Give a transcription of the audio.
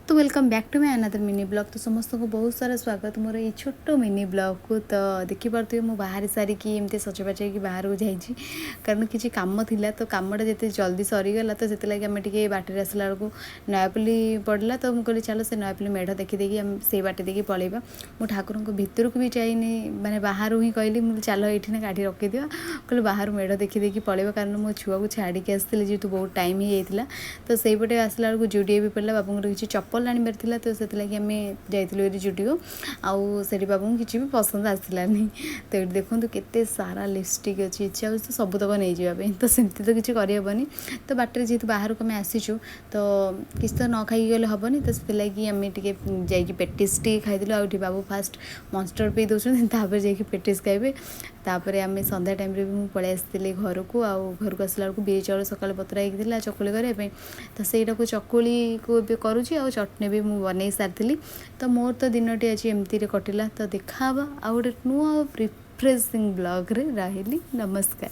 तो welcome back to my another mini blog. तो समस्त को बहुत सारा स्वागत मोर ये छोट मिनी ब्लॉग को। तो देखिपे मुझे बाहर सारिकी एमती सजबाज होगी बाहर को जाइए, कारण किसी कम थिला तो कमटा जिते जल्दी सरीगला तो से आम टे बाटर आसला बेलू नयापल्ली पड़ा। तो मुझे कहली चलो से नयापल्ली मेढ़ देखीदेकी आम से बाटे देखी पलैबा। मुझे ठाकुर को भितर को भी जाइनी, माने बाहर ही कहली मुझे चलो ये गाड़ी रखीदिव, कहले बाहर मेढ़ देखीदेकी पलैबा, कारण मो छुआ को छाड़ी आसती जेहतु बहुत टाइम ही जाता। तो सहीपटे आसला बेलू जुडियो भी पड़ा, बाबूर किसी चप्पल आनबार था। तो से आम जाइलु जुडियो आउ से बाबू किसी भी पसंद आसलानी। तो ये देखो केते सारा लिपस्टिक अच्छी, इच्छा हो तो सबूतक नहीं जावाई, तो सेमती तो किसी करहबनी। तो बाटर जेहतु बाहर को आम आसीचु तो किसी तो न खाई गले हेनी। तो से आम टे जा पेटिस टी खाई आउ बाबू फास्ट मन्स्टर पी दौरान जा पेटिस खाइबे। तापर आम संध्या टाइम भी मुझे पलि आसती घर को, आउ घर को आसला बेलू बिरी चाउल सकाल बतरा होता चकुली करने। तो सहीटा को चकुली को ए करुँची, आ चटनी भी मुझे बनई सारी। तो मोर तो दिनटी आज एमती कटिला। तो देखा आउ गोटे नुआ रिफ्रेशिंग ब्लॉग रे रही। नमस्कार।